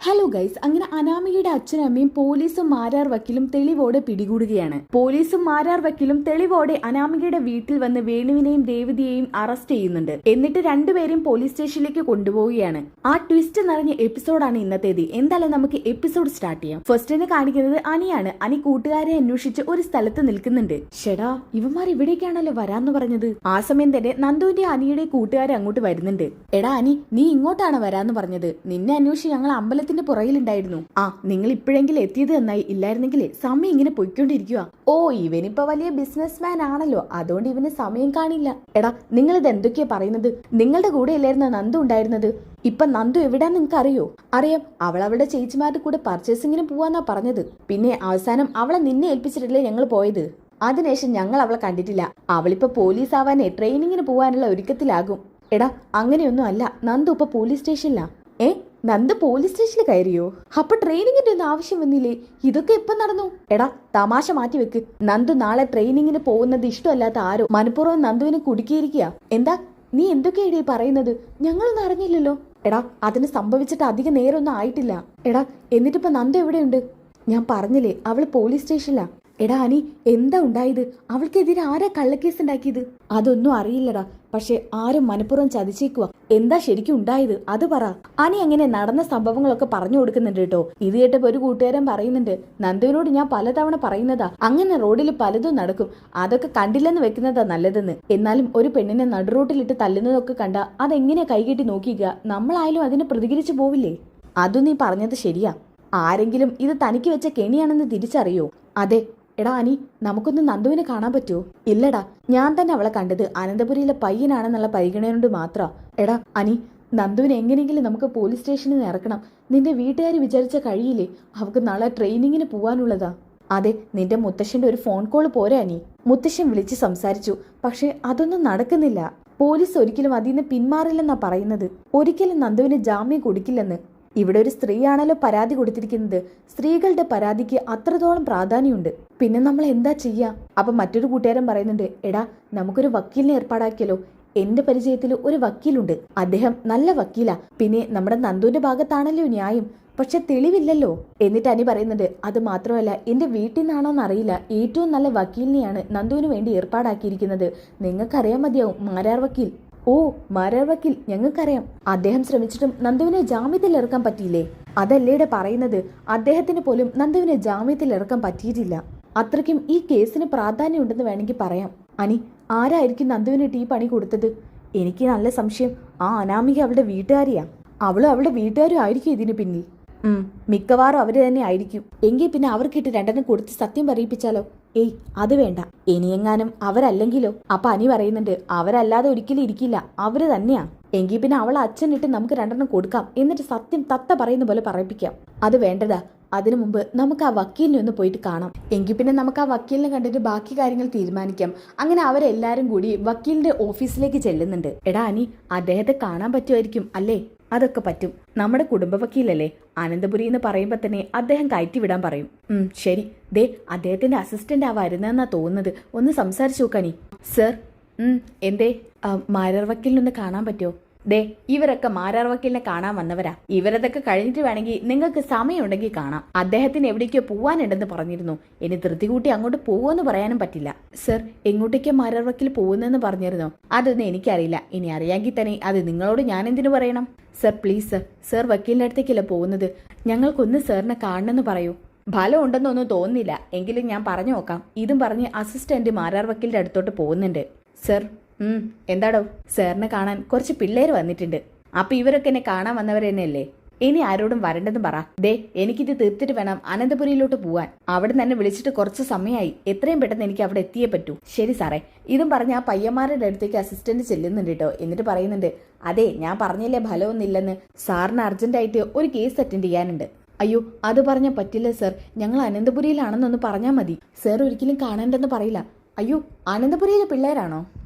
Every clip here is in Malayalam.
ഹലോ ഗൈസ്, അങ്ങനെ അനാമികയുടെ അച്ഛനും അമ്മയും പോലീസും മാരാർ വക്കീലും തെളിവോടെ പിടികൂടുകയാണ്. പോലീസും മാരാർ വക്കീലും തെളിവോടെ അനാമികയുടെ വീട്ടിൽ വന്ന് വേണുവിനെയും ദേവതിയെയും അറസ്റ്റ് ചെയ്യുന്നുണ്ട്. എന്നിട്ട് രണ്ടുപേരെയും പോലീസ് സ്റ്റേഷനിലേക്ക് കൊണ്ടുപോവുകയാണ്. ആ ട്വിസ്റ്റ് നിറഞ്ഞ എപ്പിസോഡാണ് ഇന്നത്തേത്. എന്തായാലും നമുക്ക് എപ്പിസോഡ് സ്റ്റാർട്ട് ചെയ്യാം. ഫസ്റ്റിനെ കാണിക്കുന്നത് അനിയാണ്. അനി കൂട്ടുകാരെ അന്വേഷിച്ച് ഒരു സ്ഥലത്ത് നിൽക്കുന്നുണ്ട്. ഷെടാ, ഇവന്മാർ ഇവിടേക്കാണല്ലോ വരാന്ന് പറഞ്ഞത്. ആ സമയം തന്നെ നന്ദുവിന്റെ അനിയുടെ കൂട്ടുകാരെ അങ്ങോട്ട് വരുന്നുണ്ട്. എടാ അനി, നീ ഇങ്ങോട്ടാണ് വരാന്ന് പറഞ്ഞത്. നിന്നെ അന്വേഷിച്ച് ഞങ്ങൾ അമ്പലത്തിന്റെ പുറകിലുണ്ടായിരുന്നു. ആ, നിങ്ങൾ ഇപ്പോഴെങ്കിലും എത്തിയത് നന്നായി. ഇല്ലായിരുന്നെങ്കിലേ സമയം ഇങ്ങനെ പൊയ്ക്കൊണ്ടിരിക്കുക. ഓ, ഇവനിപ്പോ വലിയ ബിസിനസ്മാൻ ആണല്ലോ, അതുകൊണ്ട് ഇവന് സമയം കാണില്ല. എടാ, നിങ്ങൾ ഇത് എന്തൊക്കെയാ പറയുന്നത്? നിങ്ങളുടെ കൂടെ അല്ലായിരുന്നു നന്ദു ഉണ്ടായിരുന്നത്? ഇപ്പൊ നന്ദു എവിടാന്ന് നിങ്ങൾക്ക് അറിയോ? അറിയാം, അവൾ അവളുടെ ചേച്ചിമാരുടെ കൂടെ പർച്ചേസിങ്ങിന് പോവാന്നാ പറഞ്ഞത്. പിന്നെ അവസാനം അവളെ നിന്നെ ഏൽപ്പിച്ചിട്ടല്ലേ ഞങ്ങൾ പോയത്. അതിനുശേഷം ഞങ്ങൾ അവളെ കണ്ടിട്ടില്ല. അവളിപ്പോ പോലീസ് ആവാനേ ട്രെയിനിങ്ങിന് പോവാനുള്ള ഒരുക്കത്തിലാകും. എടാ, അങ്ങനെയൊന്നും അല്ല. നന്ദു ഇപ്പൊ പോലീസ് സ്റ്റേഷനിലാ. നന്ദു പോലീസ് സ്റ്റേഷനിൽ കയറിയോ? അപ്പൊ ട്രെയിനിങ്ങിന്റെ ഒന്നും ആവശ്യം വന്നില്ലേ? ഇതൊക്കെ എപ്പം നടന്നു? എടാ, തമാശ മാറ്റി വെക്ക്. നന്ദു നാളെ ട്രെയിനിങ്ങിന് പോകുന്നത് ഇഷ്ടമല്ലാത്ത ആരോ മനഃപൂർവ്വം നന്ദുവിനെ കുടുക്കിയിരിക്കുക. എന്താ നീ എന്തൊക്കെയാ പറയുന്നത്? ഞങ്ങളൊന്നും അറിഞ്ഞില്ലല്ലോ. എടാ, അതിന് സംഭവിച്ചിട്ട് അധിക നേരമൊന്നും ആയിട്ടില്ല. എടാ, എന്നിട്ടിപ്പോ നന്ദു എവിടെയുണ്ട്? ഞാൻ പറഞ്ഞില്ലേ, അവള് പോലീസ് സ്റ്റേഷനിലാ. എടാ അനി, എന്താ ഉണ്ടായത്? അവൾക്കെതിരെ ആരാ കള്ളക്കേസ് ഉണ്ടാക്കിയത്? അതൊന്നും അറിയില്ലടാ, പക്ഷെ ആരും മനഃപൂർവ്വം ചതിച്ചേക്കുക. എന്താ ശരിക്കും ഉണ്ടായത് അത് പറ. അനി അങ്ങനെ നടന്ന സംഭവങ്ങളൊക്കെ പറഞ്ഞു കൊടുക്കുന്നുണ്ട് കേട്ടോ. ഇത് കേട്ടപ്പോ ഒരു കൂട്ടുകാരൻ പറയുന്നുണ്ട്, നന്ദുവിനോട് ഞാൻ പലതവണ പറയുന്നതാ, അങ്ങനെ റോഡിൽ പലതും നടക്കും, അതൊക്കെ കണ്ടില്ലെന്ന് വെക്കുന്നതാ നല്ലതെന്ന്. എന്നാലും ഒരു പെണ്ണിനെ നടുറോട്ടിലിട്ട് തല്ലുന്നതൊക്കെ കണ്ട അതെങ്ങനെ കൈകെട്ടി നോക്കിക്കുക? നമ്മളായാലും അതിന് പ്രതികരിച്ചു പോവില്ലേ? അതും നീ പറഞ്ഞത് ശരിയാ. ആരെങ്കിലും ഇത് തനിക്ക് വെച്ച കെണിയാണെന്ന് തിരിച്ചറിയോ? അതെ. എടാ അനി, നമുക്കൊന്ന് നന്ദുവിനെ കാണാൻ പറ്റുമോ? ഇല്ലടാ, ഞാൻ തന്നെ അവളെ കണ്ടത് അനന്തപുരിയിലെ പയ്യനാണെന്നുള്ള പരിഗണനയോട് മാത്ര. എടാ അനി, നന്ദുവിനെ എങ്ങനെയെങ്കിലും നമുക്ക് പോലീസ് സ്റ്റേഷനിൽ നിന്ന് ഇറക്കണം. നിന്റെ വീട്ടുകാർ വിചാരിച്ച കഴിയില്ലേ? അവൾക്ക് നാളെ ട്രെയിനിങ്ങിന് പോവാനുള്ളതാ. അതെ, നിന്റെ മുത്തശ്ശന്റെ ഒരു ഫോൺ കോൾ പോരാ അനി. മുത്തശ്ശൻ വിളിച്ച് സംസാരിച്ചു, പക്ഷെ അതൊന്നും നടക്കുന്നില്ല. പോലീസ് ഒരിക്കലും അതിന്ന് പിന്മാറില്ലെന്നാ പറയുന്നത്. ഒരിക്കലും നന്ദുവിന് ജാമ്യം കൊടുക്കില്ലെന്ന്. ഇവിടെ ഒരു സ്ത്രീയാണല്ലോ പരാതി കൊടുത്തിരിക്കുന്നത്. സ്ത്രീകളുടെ പരാതിക്ക് അത്രത്തോളം പ്രാധാന്യമുണ്ട്. പിന്നെ നമ്മൾ എന്താ ചെയ്യാ? അപ്പൊ മറ്റൊരു കൂട്ടുകാരൻ പറയുന്നുണ്ട്, എടാ നമുക്കൊരു വക്കീലിനെ ഏർപ്പാടാക്കിയല്ലോ. എന്റെ പരിചയത്തിൽ ഒരു വക്കീലുണ്ട്, അദ്ദേഹം നല്ല വക്കീലാ. പിന്നെ നമ്മുടെ നന്ദുവിന്റെ ഭാഗത്താണല്ലോ ന്യായം, പക്ഷെ തെളിവില്ലല്ലോ. എന്നിട്ട് അനി പറയുന്നുണ്ട്, അത് മാത്രമല്ല എന്റെ വീട്ടിൽ നിന്നാണോന്ന് അറിയില്ല, ഏറ്റവും നല്ല വക്കീലിനെയാണ് നന്ദുവിന് വേണ്ടി ഏർപ്പാടാക്കിയിരിക്കുന്നത്. നിങ്ങൾക്കറിയാൻ മതിയാവും, മാരാർ വക്കീൽ. ഓ, മാരാർ വക്കീൽ, ഞങ്ങൾക്കറിയാം. അദ്ദേഹം ശ്രമിച്ചിട്ടും നന്ദുവിനെ ജാമ്യത്തിൽ ഇറക്കാൻ പറ്റിയില്ലേ? അതല്ലേടെ പറയുന്നത്. അദ്ദേഹത്തിന് പോലും നന്ദുവിനെ ജാമ്യത്തിൽ ഇറക്കാൻ പറ്റിയിട്ടില്ല. അത്രയ്ക്കും ഈ കേസിന് പ്രാധാന്യമുണ്ടെന്ന് വേണമെങ്കിൽ പറയാം. അനി, ആരായിരിക്കും നന്ദുവിനിട്ട് ഈ പണി കൊടുത്തത്? എനിക്ക് നല്ല സംശയം ആ അനാമിക അവളുടെ വീട്ടുകാരിയാ. അവളും അവളുടെ വീട്ടുകാരും ആയിരിക്കും ഇതിന് പിന്നിൽ. മിക്കവാറും അവര് തന്നെ ആയിരിക്കും. എങ്കിൽ പിന്നെ അവർക്കിട്ട് രണ്ടെണ്ണം കൊടുത്ത് സത്യം പറയിപ്പിച്ചാലോ? ഏയ്, അത് വേണ്ട. ഇനിയെങ്ങാനും അവരല്ലെങ്കിലോ? അപ്പൊ അനി പറയുന്നുണ്ട്, അവരല്ലാതെ ഒരിക്കലും ഇരിക്കില്ല, അവര് തന്നെയാ. എങ്കിൽ പിന്നെ അവളെ അച്ഛനിട്ട് നമുക്ക് രണ്ടെണ്ണം കൊടുക്കാം, എന്നിട്ട് സത്യം തത്ത പറയുന്ന പോലെ പറയിപ്പിക്കാം. അത് വേണ്ടതാ. അതിനു മുമ്പ് നമുക്ക് ആ വക്കീലിനെ ഒന്ന് പോയിട്ട് കാണാം. എങ്കിൽ പിന്നെ നമുക്ക് ആ വക്കീലിനെ കണ്ടിട്ട് ബാക്കി കാര്യങ്ങൾ തീരുമാനിക്കാം. അങ്ങനെ അവരെല്ലാരും കൂടി വക്കീലിന്റെ ഓഫീസിലേക്ക് ചെല്ലുന്നുണ്ട്. എടാ അനി, അദ്ദേഹത്തെ കാണാൻ പറ്റുമായിരിക്കും അല്ലേ? അതൊക്കെ പറ്റും. നമ്മുടെ കുടുംബ വക്കീലല്ലേ. അനന്തപുരി എന്ന് പറയുമ്പോ തന്നെ അദ്ദേഹം കയറ്റിവിടാൻ പറയും. ശരി. ദേ, അദ്ദേഹത്തിന്റെ അസിസ്റ്റന്റ് ആ വരുന്നതെന്നാ തോന്നുന്നത്. ഒന്ന് സംസാരിച്ചു നോക്കാനി. സർ. എന്തേ? മാരാർ വക്കീലിനൊന്ന് കാണാൻ പറ്റുമോ? ദേ, ഇവരൊക്കെ മാരാർ വക്കീലിനെ കാണാൻ വന്നവരാ. ഇവരതൊക്കെ കഴിഞ്ഞിട്ട് വേണമെങ്കിൽ നിങ്ങൾക്ക് സമയമുണ്ടെങ്കിൽ കാണാം. അദ്ദേഹത്തിന് എവിടേക്കോ പോവാനുണ്ടെന്ന് പറഞ്ഞിരുന്നു. ഇനി ധൃതി കൂട്ടി അങ്ങോട്ട് പോവോന്ന് പറയാനും പറ്റില്ല. സർ, എങ്ങോട്ടേക്കോ മാരാർ വക്കീൽ പോകുന്നെന്ന് പറഞ്ഞിരുന്നോ? അതൊന്നും എനിക്കറിയില്ല. ഇനി അറിയാമെങ്കിൽ തന്നെ അത് നിങ്ങളോട് ഞാൻ എന്തിനു പറയണം? Sir please sir. സർ വക്കീലിന്റെ അടുത്തേക്കല്ല പോകുന്നത്. ഞങ്ങൾക്കൊന്ന് സാറിനെ കാണണമെന്ന് പറയൂ. ഫലം ഉണ്ടെന്നൊന്നും തോന്നുന്നില്ല. എങ്കിലും ഞാൻ പറഞ്ഞു നോക്കാം. ഇതും പറഞ്ഞ് അസിസ്റ്റന്റ് മാരാർ വക്കീലിന്റെ അടുത്തോട്ട് പോകുന്നുണ്ട്. സർ. എന്താടോ? സാറിനെ കാണാൻ കുറച്ച് പിള്ളേർ വന്നിട്ടുണ്ട്. അപ്പൊ ഇവരൊക്കെ എന്നെ കാണാൻ വന്നവർ തന്നെയല്ലേ? ഇനി ആരോടും വരണ്ടെന്ന് പറ. ദേ, എനിക്കിത് തീർത്തിട്ട് വേണം അനന്തപുരിയിലോട്ട് പോവാൻ. അവിടെ തന്നെ വിളിച്ചിട്ട് കുറച്ച് സമയമായി. എത്രയും പെട്ടെന്ന് എനിക്ക് അവിടെ എത്തിയേ പറ്റൂ. ശരി സാറേ. ഇതും പറഞ്ഞ് ആ പയ്യന്മാരുടെ അടുത്തേക്ക് അസിസ്റ്റന്റ് ചെല്ലുന്നുണ്ട് കേട്ടോ. എന്നിട്ട് പറയുന്നുണ്ട്, അതെ, ഞാൻ പറഞ്ഞില്ലേ ഫലമൊന്നുമില്ലെന്ന്. സാറിന് അർജന്റായിട്ട് ഒരു കേസ് അറ്റൻഡ് ചെയ്യാനുണ്ട്. അയ്യോ, അത് പറഞ്ഞാൽ പറ്റില്ല സർ. ഞങ്ങൾ അനന്തപുരിയിലാണെന്നൊന്ന് പറഞ്ഞാൽ മതി. സർ ഒരിക്കലും കാണണ്ടെന്ന് പറയില്ല. അയ്യോ, അനന്തപുരിയിലെ പിള്ളേരാണോ?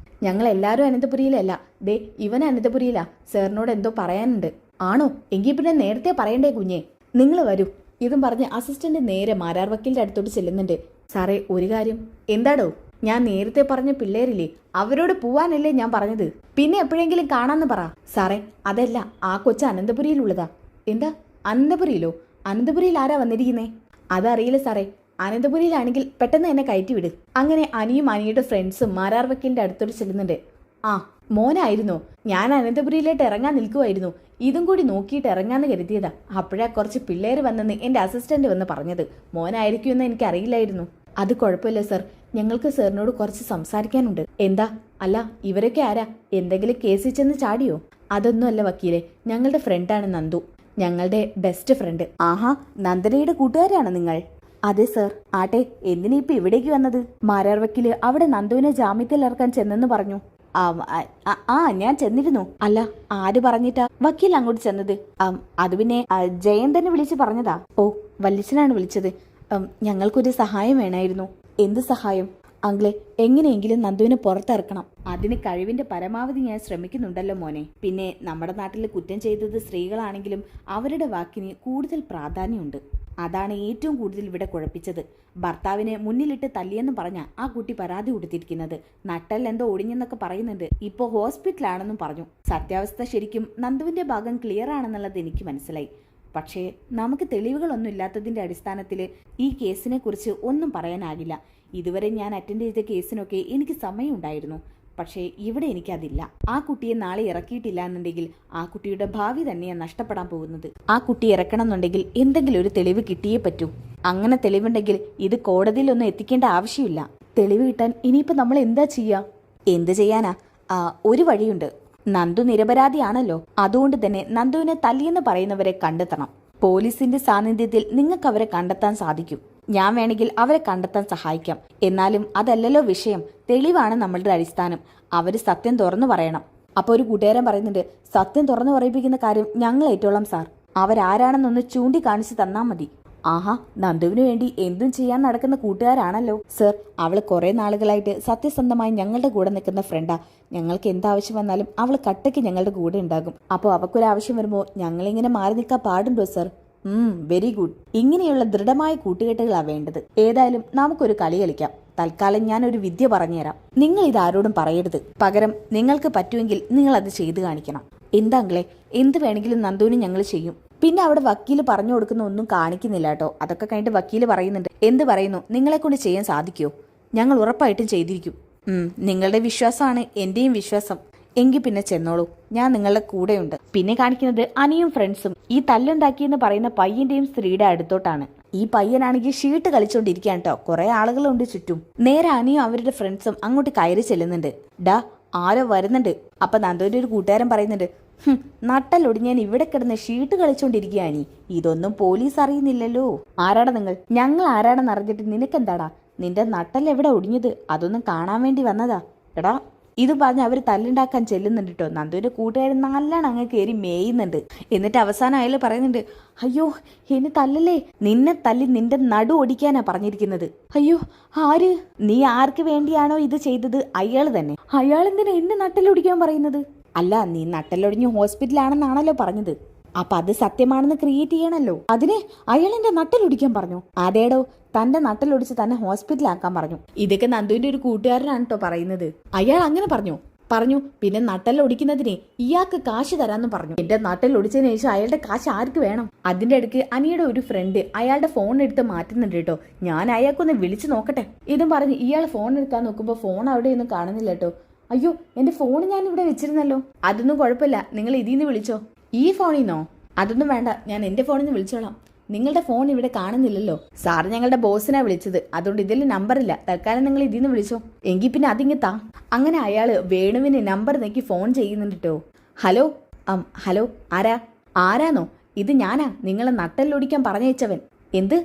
ഞങ്ങൾ എല്ലാവരും അനന്തപുരിയിലല്ല. ദേ, ഇവൻ അനന്തപുരിയിലാ. സാറിനോട് എന്തോ പറയാനുണ്ട്. ആണോ? എങ്കിൽ പിന്നെ നേരത്തെ പറയണ്ടേ കുഞ്ഞെ. നിങ്ങൾ വരൂ. ഇതും പറഞ്ഞ് അസിസ്റ്റന്റ് നേരെ മാരാർ വക്കീലിന്റെ അടുത്തോട്ട് ചെല്ലുന്നുണ്ട്. സാറേ, ഒരു കാര്യം. എന്താടോ? ഞാൻ നേരത്തെ പറഞ്ഞ പിള്ളേരില്ലേ, അവരോട് പോവാനല്ലേ ഞാൻ പറഞ്ഞത്. പിന്നെ എപ്പോഴെങ്കിലും കാണാന്ന് പറ. സാറേ, അതല്ല, ആ കൊച്ചു അനന്തപുരിയിലുള്ളതാ. എന്താ? അനന്തപുരിയിലോ? അനന്തപുരിയിൽ ആരാ വന്നിരിക്കുന്നേ? അതറിയില്ല സാറേ. അനന്തപുരിയിലാണെങ്കിൽ പെട്ടെന്ന് എന്നെ കയറ്റിവിട്. അങ്ങനെ അനിയും അനിയുടെ ഫ്രണ്ട്സും മാരാർ വക്കീലിന്റെ അടുത്തോട്ട് ചെല്ലുന്നുണ്ട്. ആ മോനായിരുന്നോ? ഞാൻ അനന്തപുരിയിലോട്ട് ഇറങ്ങാൻ നിൽക്കുമായിരുന്നു. ഇതും കൂടി നോക്കിയിട്ട് ഇറങ്ങാന്ന് കരുതിയതാ. അപ്പോഴാ കുറച്ച് പിള്ളേർ വന്നെന്ന് എന്റെ അസിസ്റ്റന്റ് വന്ന് പറഞ്ഞത്. മോനായിരിക്കുമെന്ന് എനിക്കറിയില്ലായിരുന്നു. അത് കുഴപ്പമില്ല സർ, ഞങ്ങൾക്ക് സാറിനോട് കുറച്ച് സംസാരിക്കാനുണ്ട്. എന്താ? അല്ല, ഇവരൊക്കെ ആരാ? എന്തെങ്കിലും കേസിൽ ചെന്ന് ചാടിയോ? അതൊന്നുമല്ല വക്കീലെ, ഞങ്ങളുടെ ഫ്രണ്ടാണ് നന്ദു, ഞങ്ങളുടെ ബെസ്റ്റ് ഫ്രണ്ട്. ആഹാ, നന്ദനയുടെ കൂട്ടുകാരാണ് നിങ്ങൾ? അതെ സർ. ആട്ടെ, എന്തിനാ ഇപ്പൊ ഇവിടേക്ക് വന്നത്? മാരാർ വക്കീല് അവിടെ നന്ദുവിനെ ജാമ്യത്തിൽ ഇറക്കാൻ ചെന്നെന്ന് പറഞ്ഞു. ഞാൻ ചെന്നിരുന്നു. അല്ല, ആര് പറഞ്ഞിട്ടാ വക്കീൽ അങ്ങോട്ട് ചെന്നത്? അത് പിന്നെ ജയൻ തന്നെ വിളിച്ച് പറഞ്ഞതാ. ഓ, വല്യച്ഛനാണ് വിളിച്ചത്. ഞങ്ങൾക്കൊരു സഹായം വേണമായിരുന്നു. എന്ത് സഹായം? അങ്കിളെ, എങ്ങനെയെങ്കിലും നന്ദുവിനെ പുറത്തിറക്കണം. അതിന് കഴിവിന്റെ പരമാവധി ഞാൻ ശ്രമിക്കുന്നുണ്ടല്ലോ മോനെ. പിന്നെ നമ്മുടെ നാട്ടിൽ കുറ്റം ചെയ്തത് സ്ത്രീകളാണെങ്കിലും അവരുടെ വാക്കിന് കൂടുതൽ പ്രാധാന്യമുണ്ട്. അതാണ് ഏറ്റവും കൂടുതൽ ഇവിടെ കുഴപ്പിച്ചത്. ഭർത്താവിനെ മുന്നിലിട്ട് തല്ലിയെന്ന് പറഞ്ഞ ആ കുട്ടി പരാതി കൊടുത്തിരിക്കുന്നത്. നട്ടെല്ലെന്തോ ഒടിഞ്ഞെന്നൊക്കെ പറയുന്നുണ്ട്. ഇപ്പോ ഹോസ്പിറ്റലാണെന്നും പറഞ്ഞു. സത്യാവസ്ഥ ശരിക്കും നന്ദുവിന്റെ ഭാഗം ക്ലിയർ ആണെന്നുള്ളത് എനിക്ക് മനസ്സിലായി. പക്ഷേ നമുക്ക് തെളിവുകളൊന്നും ഇല്ലാത്തതിന്റെ അടിസ്ഥാനത്തിൽ ഈ കേസിനെ കുറിച്ച് ഒന്നും പറയാനാകില്ല. ഇതുവരെ ഞാൻ അറ്റൻഡ് ചെയ്ത കേസിനൊക്കെ എനിക്ക് സമയമുണ്ടായിരുന്നു. പക്ഷേ ഇവിടെ എനിക്കതില്ല. ആ കുട്ടിയെ നാളെ ഇറക്കിയിട്ടില്ല എന്നുണ്ടെങ്കിൽ ആ കുട്ടിയുടെ ഭാവി തന്നെയാണ് നഷ്ടപ്പെടാൻ പോകുന്നത്. ആ കുട്ടി ഇറക്കണം എന്നുണ്ടെങ്കിൽ എന്തെങ്കിലും ഒരു തെളിവ് കിട്ടിയേ പറ്റൂ. അങ്ങനെ തെളിവുണ്ടെങ്കിൽ ഇത് കോടതിയിലൊന്നും എത്തിക്കേണ്ട ആവശ്യമില്ല. തെളിവ് കിട്ടാൻ ഇനിയിപ്പോൾ നമ്മൾ എന്താ ചെയ്യുക? എന്ത് ചെയ്യാനാ? ഒരു വഴിയുണ്ട്. നന്ദു നിരപരാധിയാണല്ലോ. അതുകൊണ്ട് തന്നെ നന്ദുവിനെ തല്ലിയെന്ന് പറയുന്നവരെ കണ്ടെത്തണം. പോലീസിന്റെ സാന്നിധ്യത്തിൽ നിങ്ങൾക്ക് അവരെ കണ്ടെത്താൻ സാധിക്കും. ഞാൻ വേണമെങ്കിൽ അവരെ കണ്ടെത്താൻ സഹായിക്കാം. എന്നാലും അതല്ലല്ലോ വിഷയം. തെളിവാണ് നമ്മളുടെ അടിസ്ഥാനം. അവര് സത്യം തുറന്നു പറയണം. അപ്പൊ ഒരു കൂട്ടുകാരൻ പറയുന്നുണ്ട്, സത്യം തുറന്നു പറയിപ്പിക്കുന്ന കാര്യം ഞങ്ങൾ ഏറ്റോളാം സാർ. അവരാരാണെന്നൊന്ന് ചൂണ്ടിക്കാണിച്ച് തന്നാ മതി. ആഹാ, നന്ദുവിന് വേണ്ടി എന്തും ചെയ്യാൻ നടക്കുന്ന കൂട്ടുകാരാണല്ലോ സർ. അവള് കുറെ നാളുകളായിട്ട് സത്യസന്ധമായി ഞങ്ങളുടെ കൂടെ നിൽക്കുന്ന ഫ്രണ്ടാ. ഞങ്ങൾക്ക് എന്താവശ്യം വന്നാലും അവൾ കട്ടയ്ക്ക് ഞങ്ങളുടെ കൂടെ ഉണ്ടാകും. അപ്പോൾ അവക്കൊരാവശ്യം വരുമ്പോൾ ഞങ്ങളിങ്ങനെ മാറി നിൽക്കാൻ പാടുണ്ടോ സർ? Very good. ഇങ്ങനെയുള്ള ദൃഢമായ കൂട്ടുകെട്ടുകളാണ് വേണ്ടത്. ഏതായാലും നമുക്കൊരു കളി കളിക്കാം. തൽക്കാലം ഞാനൊരു വിദ്യ പറഞ്ഞുതരാം. നിങ്ങൾ ഇതാരോടും പറയരുത്. പകരം നിങ്ങൾക്ക് പറ്റുമെങ്കിൽ നിങ്ങൾ അത് ചെയ്തു കാണിക്കണം. എന്താങ്ങളെ, എന്ത് വേണമെങ്കിലും നന്ദുവിന് ഞങ്ങൾ ചെയ്യും. പിന്നെ അവിടെ വക്കീല് പറഞ്ഞു കൊടുക്കുന്ന ഒന്നും കാണിക്കുന്നില്ല കേട്ടോ. അതൊക്കെ കഴിഞ്ഞിട്ട് വക്കീല് പറയുന്നുണ്ട്. എന്ത് പറയുന്നു? നിങ്ങളെ കൊണ്ട് ചെയ്യാൻ സാധിക്കുമോ? ഞങ്ങൾ ഉറപ്പായിട്ടും ചെയ്തിരിക്കും. നിങ്ങളുടെ വിശ്വാസമാണ് എന്റെയും വിശ്വാസം. എങ്കിൽ പിന്നെ ചെന്നോളൂ, ഞാൻ നിങ്ങളുടെ കൂടെയുണ്ട്. പിന്നെ കാണിക്കുന്നത് അനിയും ഫ്രണ്ട്സും ഈ തല്ലുണ്ടാക്കിയെന്ന് പറയുന്ന പയ്യന്റെയും സ്ത്രീയുടെ അടുത്തോട്ടാണ്. ഈ പയ്യനാണെങ്കിൽ ഷീട്ട് കളിച്ചോണ്ടിരിക്കാൻ കേട്ടോ. കുറെ ആളുകളുണ്ട് ചുറ്റും. നേരെ അനിയും അവരുടെ ഫ്രണ്ട്സും അങ്ങോട്ട് കയറി ചെല്ലുന്നുണ്ട്. ഡാ, ആരോ വരുന്നുണ്ട്. അപ്പൊ നന്ദുവിന്റെ ഒരു കൂട്ടുകാരൻ പറയുന്നുണ്ട്, നട്ടലൊടിഞ്ഞാൻ ഇവിടെ കിടന്ന് ഷീട്ട് കളിച്ചോണ്ടിരിക്കുകയാണി. ഇതൊന്നും പോലീസ് അറിയുന്നില്ലല്ലോ. ആരാടാ നിങ്ങൾ? ഞങ്ങൾ ആരാടെന്ന് അറിഞ്ഞിട്ട് നിനക്കെന്താടാ? നിന്റെ നട്ടൽ എവിടെ ഒടിഞ്ഞത്? അതൊന്നും കാണാൻ വേണ്ടി വന്നതാ. എടാ, ഇത് പറഞ്ഞ് അവർ തല്ലുണ്ടാക്കാൻ ചെല്ലുന്നുണ്ട് കേട്ടോ. നന്ദുവിന്റെ കൂട്ടുകാരൻ നല്ലോണം അങ്ങ് കയറി മേയുന്നുണ്ട്. എന്നിട്ട് അവസാനം അയാൾ പറയുന്നുണ്ട്, അയ്യോ എന്നെ തല്ലല്ലേ, നിന്നെ തല്ലി നിന്റെ നടു ഒടിക്കാനാ പറഞ്ഞിരിക്കുന്നത്. അയ്യോ, ആര്? നീ ആർക്ക് വേണ്ടിയാണോ ഇത് ചെയ്തത്? അയാൾ തന്നെ. അയാൾ എന്തിനാ എന്നെ നട്ടലൊടിക്കാൻ പറയുന്നത്? അല്ല, നീ നട്ടലൊടിഞ്ഞ് ഹോസ്പിറ്റലാണെന്നാണല്ലോ പറഞ്ഞത്. അപ്പൊ അത് സത്യമാണെന്ന് ക്രിയേറ്റ് ചെയ്യണല്ലോ. അതിന് അയാൾ എന്റെ നട്ടലൊടിക്കാൻ പറഞ്ഞു. അതേടോ, തന്റെ നട്ടലൊടിച്ച് തന്നെ ഹോസ്പിറ്റലാക്കാൻ പറഞ്ഞു. ഇതൊക്കെ നന്ദുവിന്റെ ഒരു കൂട്ടുകാരനാണ് കേട്ടോ പറയുന്നത്. അയാൾ അങ്ങനെ പറഞ്ഞു. പിന്നെ നട്ടലൊടിക്കുന്നതിന് ഇയാൾക്ക് കാശ് തരാന്ന് പറഞ്ഞു. എന്റെ നട്ടലൊടിച്ചതിന് ശേഷം അയാളുടെ കാശ് ആർക്ക് വേണം? അതിന്റെ ഇടയ്ക്ക് അനിയുടെ ഒരു ഫ്രണ്ട് അയാളുടെ ഫോൺ എടുത്ത് മാറ്റുന്നുണ്ട് കേട്ടോ. ഞാൻ അയാൾക്കൊന്ന് വിളിച്ചു നോക്കട്ടെ. ഇതും പറഞ്ഞ് ഇയാൾ ഫോൺ എടുക്കാൻ നോക്കുമ്പോ ഫോൺ അവിടെയൊന്നും കാണുന്നില്ല കേട്ടോ. അയ്യോ, എന്റെ ഫോൺ ഞാൻ ഇവിടെ വെച്ചിരുന്നല്ലോ. അതൊന്നും കുഴപ്പമില്ല, നിങ്ങൾ ഇതിന്ന് വിളിച്ചോ. ഈ ഫോണിന്നോ? അതൊന്നും വേണ്ട, ഞാൻ എന്റെ ഫോണിൽ നിന്ന് വിളിച്ചോളാം. നിങ്ങളുടെ ഫോൺ ഇവിടെ കാണുന്നില്ലല്ലോ. സാറ് ഞങ്ങളുടെ ബോസിനാ വിളിച്ചത്, അതുകൊണ്ട് ഇതിൽ നമ്പർ ഇല്ല. തൽക്കാലം നിങ്ങൾ ഇതിന്ന് വിളിച്ചോ. എങ്കിൽ പിന്നെ അതിങ്ങ് താ. അങ്ങനെ അയാള് വേണുവിന് നമ്പർ നോക്കി ഫോൺ ചെയ്യുന്നുണ്ട് കേട്ടോ. ഹലോ, ഹലോ, ആരാന്നോ? ഇത് ഞാനാ, നിങ്ങളെ നട്ടലൊടിക്കാൻ പറഞ്ഞയച്ചവൻ. എന്ത്?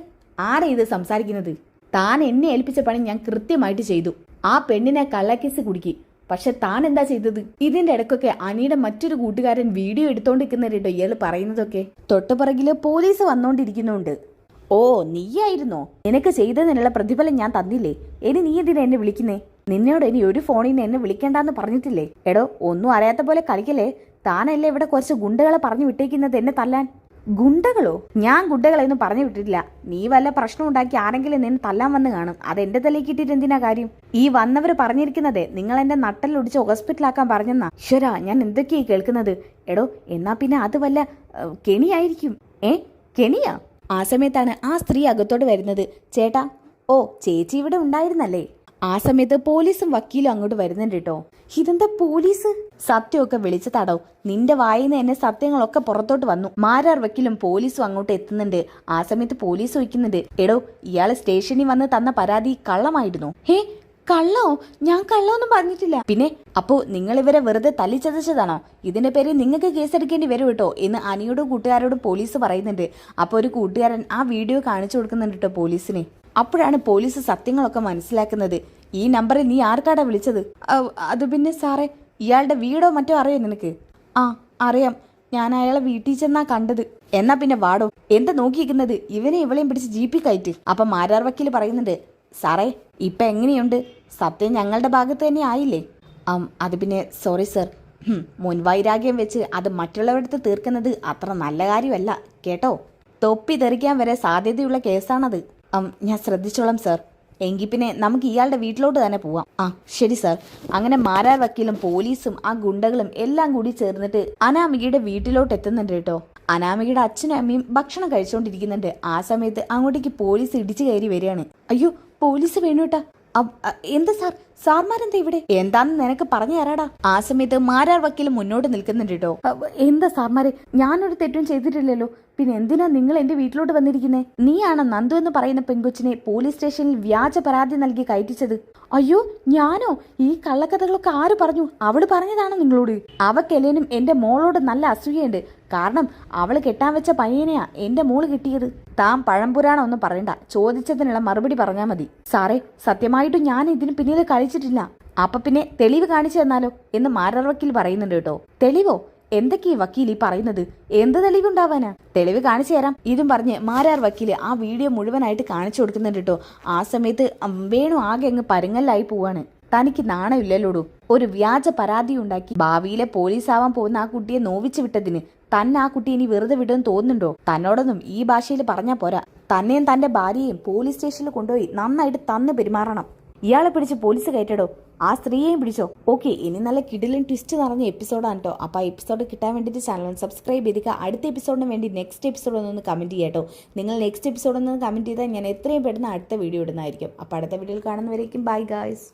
ആരാ ഇത് സംസാരിക്കുന്നത്? താൻ എന്നെ ഏൽപ്പിച്ച പണി ഞാൻ കൃത്യമായിട്ട് ചെയ്തു. ആ പെണ്ണിനെ കള്ളക്കേസ് കുടുക്കി. പക്ഷെ താൻ എന്താ ചെയ്തത്? ഇതിന്റെ ഇടയ്ക്കൊക്കെ അനിയുടെ മറ്റൊരു കൂട്ടുകാരൻ വീഡിയോ എടുത്തോണ്ടിരിക്കുന്നുണ്ടോ ഇയാൾ പറയുന്നതൊക്കെ. തൊട്ടുപിറകില് പോലീസ് വന്നോണ്ടിരിക്കുന്നുണ്ട്. ഓ, നീയായിരുന്നോ? നിനക്ക് ചെയ്തതിനുള്ള പ്രതിഫലം ഞാൻ തന്നില്ലേ? ഇനി നീ എന്തിനാ എന്നെ വിളിക്കുന്നേ? നിന്നോട് ഇനി ഒരു ഫോണിൽ നിന്ന് എന്നെ വിളിക്കേണ്ടെന്ന് പറഞ്ഞിട്ടില്ലേ? എടോ, ഒന്നും അറിയാത്ത പോലെ കളിക്കല്ലേ. താനല്ലേ ഇവിടെ കുറച്ച് ഗുണ്ടകളെ പറഞ്ഞു വിട്ടേക്കുന്നത് എന്നെ തല്ലാൻ. ഗുണ്ടകളോ? ഞാൻ ഗുണ്ടകളെയൊന്നും പറഞ്ഞു വിട്ടിട്ടില്ല. നീ വല്ല പ്രശ്നം ഉണ്ടാക്കി ആരെങ്കിലും നിന്നെ തല്ലാൻ വന്ന് കാണും. അതെന്റെ തലയിൽ ഇട്ടിട്ട് എന്തിനാ കാര്യം? ഈ വന്നവർ പറഞ്ഞിരിക്കുന്നതേ നിങ്ങൾ എന്റെ നട്ടലൊടിച്ച് ഹോസ്പിറ്റലാക്കാൻ പറഞ്ഞെന്നാ. ഈശ്വരാ, ഞാൻ എന്തൊക്കെയായി കേൾക്കുന്നത്. എടോ, എന്നാ പിന്നെ അത് വല്ല കെണിയായിരിക്കും. കെണിയാ? ആ സമയത്താണ് ആ സ്ത്രീ അകത്തോട്ട് വരുന്നത്. ചേട്ടാ, ഓ ചേച്ചി ഇവിടെ ഉണ്ടായിരുന്നല്ലേ? ആ സമയത്ത് പോലീസും വക്കീലും അങ്ങോട്ട് വരുന്നുണ്ട് കേട്ടോ. ഇതെന്താ പോലീസ്? സത്യമൊക്കെ വിളിച്ചതാടോ. നിന്റെ വായിന്ന് തന്നെ സത്യങ്ങളൊക്കെ പുറത്തോട്ട് വന്നു. മാരാർ വക്കീലും പോലീസും അങ്ങോട്ട് എത്തുന്നുണ്ട്. ആ സമയത്ത് പോലീസ് ചോദിക്കുന്നുണ്ട്, എടോ ഇയാള് സ്റ്റേഷനിൽ വന്ന് തന്ന പരാതി കള്ളമായിരുന്നു. ഹേ, കള്ളോ? ഞാൻ കള്ളമൊന്നും പറഞ്ഞിട്ടില്ല. പിന്നെ അപ്പോ നിങ്ങൾ ഇവരെ വെറുതെ തല്ലിച്ചതച്ചതാണോ? ഇതിന്റെ പേര് നിങ്ങൾക്ക് കേസെടുക്കേണ്ടി വരും കേട്ടോ എന്ന് അനിയോടും കൂട്ടുകാരോടും പോലീസ് പറയുന്നുണ്ട്. അപ്പോൾ ഒരു കൂട്ടുകാരൻ ആ വീഡിയോ കാണിച്ചു കൊടുക്കുന്നുണ്ട് കേട്ടോ പോലീസിന്. അപ്പോഴാണ് പോലീസ് സത്യങ്ങളൊക്കെ മനസ്സിലാക്കുന്നത്. ഈ നമ്പറിൽ നീ ആർക്കാടാ വിളിച്ചത്? അത് പിന്നെ സാറേ, ഇയാളുടെ വീടോ മറ്റോ അറിയോ നിനക്ക്? ആ അറിയാം, ഞാൻ അയാളെ വീട്ടിൽ ചെന്നാ കണ്ടത്. എന്നാ പിന്നെ വാടോ. എന്താ നോക്കിയിരിക്കുന്നത്? ഇവനെ ഇവളെയും പിടിച്ച് ജീപ്പിൽ കയറ്റി. അപ്പം മാരാർ വക്കീൽ പറയുന്നുണ്ട്, സാറേ ഇപ്പം എങ്ങനെയുണ്ട്? സത്യം ഞങ്ങളുടെ ഭാഗത്ത് തന്നെ ആയില്ലേ? അത് പിന്നെ സോറി സർ, മുൻവൈരാഗ്യം വെച്ച് അത് മറ്റുള്ളവരടുത്ത് തീർക്കുന്നത് അത്ര നല്ല കാര്യമല്ല കേട്ടോ. തൊപ്പി തെറിക്കാൻ വരെ സാധ്യതയുള്ള കേസാണത്. ഞാൻ ശ്രദ്ധിച്ചോളാം സർ. എങ്കിൽ പിന്നെ നമുക്ക് ഇയാളുടെ വീട്ടിലോട്ട് തന്നെ പോവാം. ശരി സർ. അങ്ങനെ മാരാർ വക്കീലും പോലീസും ആ ഗുണ്ടകളും എല്ലാം കൂടി ചേർന്നിട്ട് അനാമികയുടെ വീട്ടിലോട്ട് എത്തുന്നുണ്ട് കേട്ടോ. അനാമികയുടെ അച്ഛനും അമ്മയും ഭക്ഷണം കഴിച്ചുകൊണ്ടിരിക്കുന്നുണ്ട്. ആ സമയത്ത് അങ്ങോട്ടേക്ക് പോലീസ് ഇടിച്ചു കയറി വരികയാണ്. അയ്യോ, പോലീസ് വേണുട്ടാ. എന്താ സാർ, സാർമാരെന്താ ഇവിടെ? എന്താന്ന് നിനക്ക് പറഞ്ഞു തരാടാ. ആ സമയത്ത് മാരാർ വക്കീൽ മുന്നോട്ട് നിൽക്കുന്നുണ്ട് കേട്ടോ. എന്താ സാർമാരെ, ഞാനൊരു തെറ്റും ചെയ്തിട്ടില്ലല്ലോ. പിന്നെ എന്തിനാ നിങ്ങൾ എന്റെ വീട്ടിലോട്ട് വന്നിരിക്കുന്നേ? നീയാണ് നന്ദു എന്ന് പറയുന്ന പെൺകൊച്ചിനെ പോലീസ് സ്റ്റേഷനിൽ വ്യാജ പരാതി നൽകി കയറ്റിച്ചത്. അയ്യോ, ഞാനോ? ഈ കള്ളക്കഥകളൊക്കെ ആര് പറഞ്ഞു? അവള് പറഞ്ഞതാണോ നിങ്ങളോട്? അവക്കെല്ലേനും എന്റെ മോളോട് നല്ല അസൂയുണ്ട്. കാരണം അവള് കെട്ടാൻ വെച്ച പയ്യനെയാ എന്റെ മോള് കിട്ടിയത്. താൻ പഴംപുരാണം ഒന്നും പറയണ്ട, ചോദിച്ചതിനുള്ള മറുപടി പറഞ്ഞാൽ മതി. സാറേ, സത്യമായിട്ടും ഞാൻ ഇതിന് പിന്നിൽ കഴിച്ചിട്ടില്ല. അപ്പൊ പിന്നെ തെളിവ് കാണിച്ചു തന്നാലോ എന്ന് മാരാർ വക്കീൽ പറയുന്നുണ്ട് കേട്ടോ. തെളിവോ? എന്തൊക്കെയാ വക്കീൽ ഈ പറയുന്നത്? എന്ത് തെളിവുണ്ടാവാനാ? തെളിവ് കാണിച്ചു തരാം. ഇതും പറഞ്ഞ് മാരാർ വക്കീല് ആ വീഡിയോ മുഴുവനായിട്ട് കാണിച്ചു കൊടുക്കുന്നുണ്ട് കേട്ടോ. ആ സമയത്ത് വേണു ആകെ അങ്ങ് പരുങ്ങല്ലായി പോവാണ്. തനിക്ക് നാണമില്ലല്ലോടൂ. ഒരു വ്യാജ പരാതി ഉണ്ടാക്കി ഭാവിയിലെ പോലീസാവാൻ പോകുന്ന ആ കുട്ടിയെ നോവിച്ചു വിട്ടതിന് തന്നെ ആ കുട്ടി ഇനി വെറുതെ വിടുമെന്ന് തോന്നുന്നുണ്ടോ? തന്നോടൊന്നും ഈ ഭാഷയിൽ പറഞ്ഞാൽ പോരാ. തന്നെയും തന്റെ ഭാര്യയെയും പോലീസ് സ്റ്റേഷനിൽ കൊണ്ടുപോയി നന്നായിട്ട് തന്ന് പെരുമാറണം. ഇയാളെ പിടിച്ച് പോലീസ് കയറ്റടോ. ആ സ്ത്രീയെയും പിടിച്ചോ. ഓക്കെ, ഇനി നല്ല കിടിലൻ ട്വിസ്റ്റ് നിറഞ്ഞ എപ്പിസോഡാണ് കേട്ടോ. അപ്പോൾ ആ എപ്പിസോഡ് കിട്ടാൻ വേണ്ടിയിട്ട് ചാനൽ സബ്സ്ക്രൈബ് ചെയ്തിട്ട് അടുത്ത എപ്പിസോഡിന് വേണ്ടി നെക്സ്റ്റ് എപ്പിസോഡ് ഒന്ന് കമൻറ്റ് ചെയ്യാട്ടോ. നിങ്ങൾ നെക്സ്റ്റ് എപ്പിസോഡ് ഒന്ന് കമൻറ്റ് ചെയ്താൽ ഞാൻ എത്രയും പെട്ടെന്ന് അടുത്ത വീഡിയോ ഇടുന്നതായിരിക്കും. അപ്പോൾ അടുത്ത വീഡിയോയിൽ കാണുന്നവരേക്കും ബൈ ഗായ്സ്.